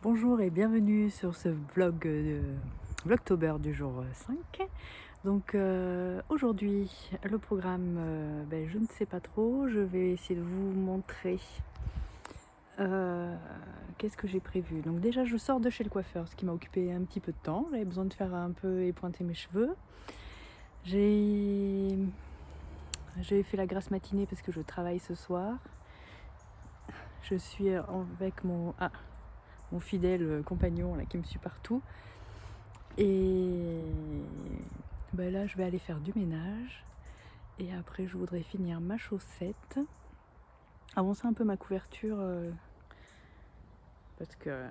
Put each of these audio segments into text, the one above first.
Bonjour et bienvenue sur ce vlog Vlogtober du jour 5. Donc aujourd'hui le programme, je ne sais pas trop, je vais essayer de vous montrer qu'est-ce que j'ai prévu. Donc déjà je sors de chez le coiffeur, ce qui m'a occupé un petit peu de temps, j'avais besoin de faire un peu épointer mes cheveux. J'ai fait la grasse matinée parce que je travaille ce soir. Je suis avec mon fidèle compagnon là, qui me suit partout. Et là, je vais aller faire du ménage. Et après, je voudrais finir ma chaussette. Avancer un peu ma couverture. Parce que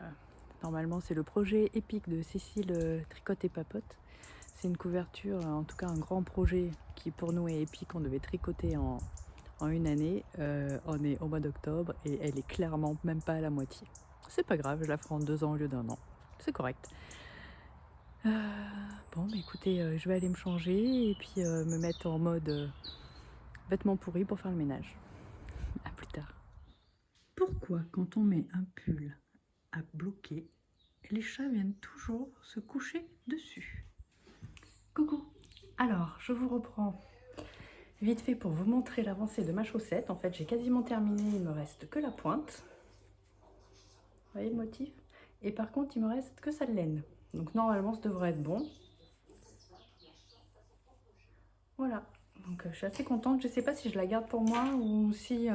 normalement, c'est le projet épique de Cécile Tricote et Papote. C'est une couverture, en tout cas un grand projet qui pour nous est épique. On devait tricoter en une année. On est au mois d'octobre et elle est clairement même pas à la moitié. C'est pas grave, je la ferai en 2 ans au lieu d'1 an. C'est correct. Bon, écoutez, je vais aller me changer et puis me mettre en mode vêtements pourris pour faire le ménage. À plus tard. Pourquoi quand on met un pull à bloquer, les chats viennent toujours se coucher dessus? Coucou. Alors, je vous reprends vite fait pour vous montrer l'avancée de ma chaussette. En fait, j'ai quasiment terminé, il me reste que la pointe. Vous voyez le motif? Et par contre, il me reste que sa laine. Donc normalement, ça devrait être bon. Voilà. Donc je suis assez contente. Je ne sais pas si je la garde pour moi ou si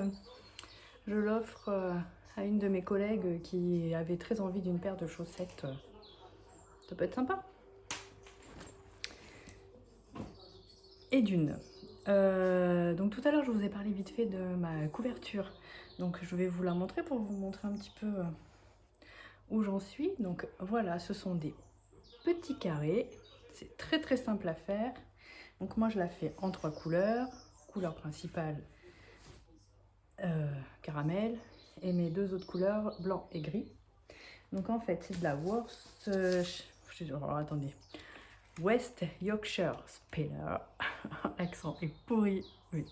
je l'offre à une de mes collègues qui avait très envie d'une paire de chaussettes. Ça peut être sympa. Et d'une. Donc tout à l'heure, je vous ai parlé vite fait de ma couverture. Donc je vais vous la montrer pour vous montrer un petit peu où j'en suis. Donc voilà, ce sont des petits carrés. C'est très très simple à faire. Donc moi, je la fais en 3 couleurs. Couleur principale, caramel. Et mes 2 autres couleurs, blanc et gris. Donc en fait, c'est de la attendez. West Yorkshire Spinner. L'accent est pourri. Oui.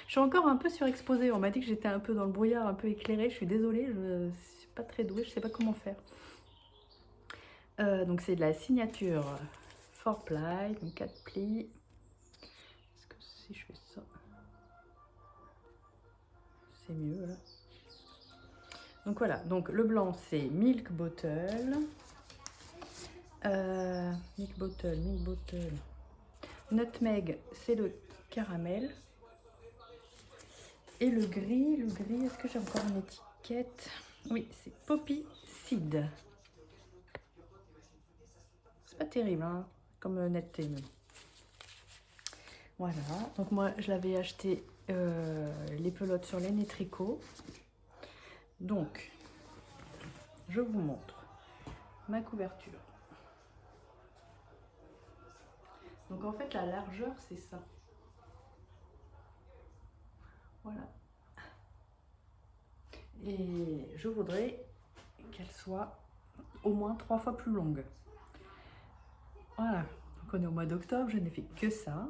Je suis encore un peu surexposée. On m'a dit que j'étais un peu dans le brouillard, un peu éclairée. Je suis désolée, je ne suis pas très douée, je ne sais pas comment faire. Donc c'est de la signature 4 ply, donc 4 plis. Est-ce que si je fais ça, c'est mieux là. Donc voilà, donc le blanc c'est Milk Bottle. Milk Bottle. Nutmeg, c'est le caramel. Et le gris, est-ce que j'ai encore une étiquette? Oui, c'est Poppy Seed. C'est pas terrible, hein, comme netteté. Voilà, donc moi je l'avais acheté les pelotes sur laine et tricot. Donc, je vous montre ma couverture. Donc en fait la largeur c'est ça. Voilà. Et je voudrais qu'elle soit au moins 3 fois plus longue. Voilà, donc on est au mois d'octobre, je n'ai fait que ça.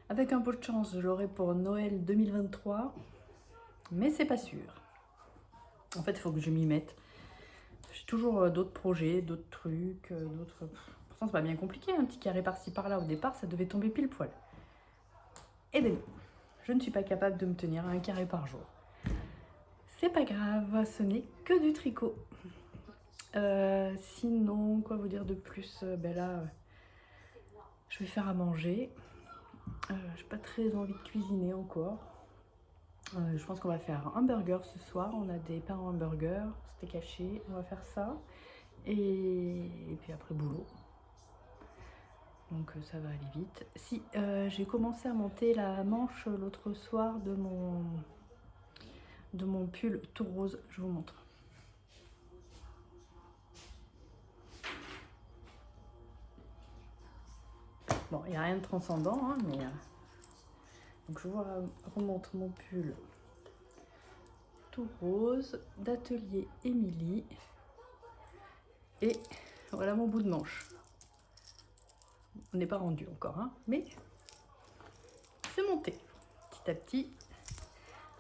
Avec un peu de chance, je l'aurai pour Noël 2023, mais c'est pas sûr. En fait, il faut que je m'y mette. J'ai toujours d'autres projets, d'autres trucs, d'autres... Pourtant, c'est pas bien compliqué, un petit carré par-ci par-là. Au départ, ça devait tomber pile poil. Et bien, je ne suis pas capable de me tenir à un carré par jour. C'est pas grave, ce n'est que du tricot. Sinon, quoi vous dire de plus? Là, je vais faire à manger. J'ai pas très envie de cuisiner encore. Je pense qu'on va faire un burger ce soir. On a des pains en hamburger, c'était caché. On va faire ça. Et puis après boulot. Donc ça va aller vite. Si, j'ai commencé à monter la manche l'autre soir de mon pull tout rose, je vous montre. Bon, il n'y a rien de transcendant, hein, mais... donc je vous remontre mon pull tout rose d'atelier Émilie. Et voilà mon bout de manche. On n'est pas rendu encore, hein, mais c'est monté. Petit à petit,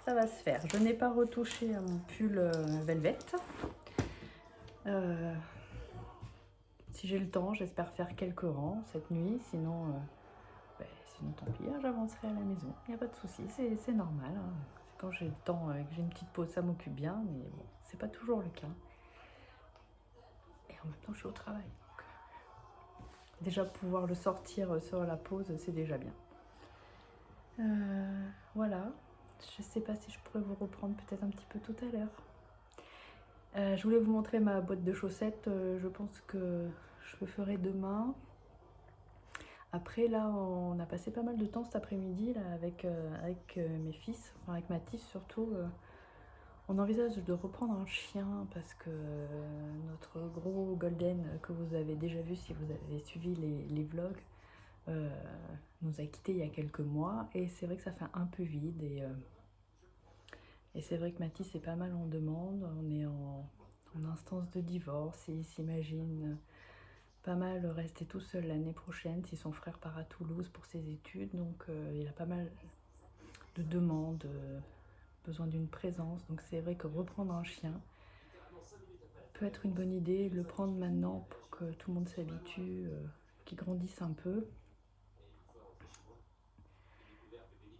ça va se faire. Je n'ai pas retouché à mon pull velvet. Si j'ai le temps, j'espère faire quelques rangs cette nuit. Sinon, sinon tant pis, hein, j'avancerai à la maison. Il n'y a pas de souci, c'est normal. Hein. Quand j'ai le temps, que j'ai une petite pause, ça m'occupe bien. Mais bon, c'est pas toujours le cas. Et en même temps, je suis au travail. Donc, déjà, pouvoir le sortir sur la pause, c'est déjà bien. Voilà. Je sais pas si je pourrais vous reprendre peut-être un petit peu tout à l'heure. Je voulais vous montrer ma boîte de chaussettes. Je pense que je le ferai demain. Après, là, on a passé pas mal de temps cet après-midi avec mes fils, enfin avec Mathis surtout. On envisage de reprendre un chien parce que notre gros golden que vous avez déjà vu si vous avez suivi les vlogs nous a quittés il y a quelques mois. Et c'est vrai que ça fait un peu vide. Et c'est vrai que Mathis est pas mal en demande. On est en instance de divorce et il s'imagine pas mal rester tout seul l'année prochaine si son frère part à Toulouse pour ses études. Donc il a pas mal de demandes, besoin d'une présence. Donc c'est vrai que reprendre un chien peut être une bonne idée, le prendre maintenant pour que tout le monde s'habitue, qu'il grandisse un peu.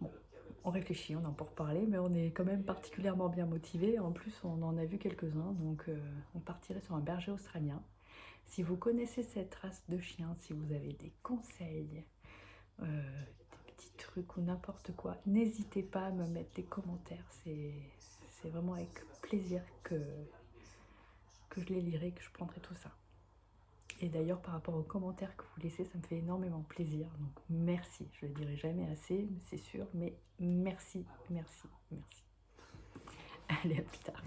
Bon, on réfléchit, on en peut reparler, mais on est quand même particulièrement bien motivés. En plus, on en a vu quelques-uns, donc on partirait sur un berger australien. Si vous connaissez cette race de chien, si vous avez des conseils, des petits trucs ou n'importe quoi, n'hésitez pas à me mettre des commentaires. C'est vraiment avec plaisir que je les lirai, que je prendrai tout ça. Et d'ailleurs, par rapport aux commentaires que vous laissez, ça me fait énormément plaisir. Donc merci, je ne le dirai jamais assez, c'est sûr, mais merci, merci, merci. Allez, à plus tard.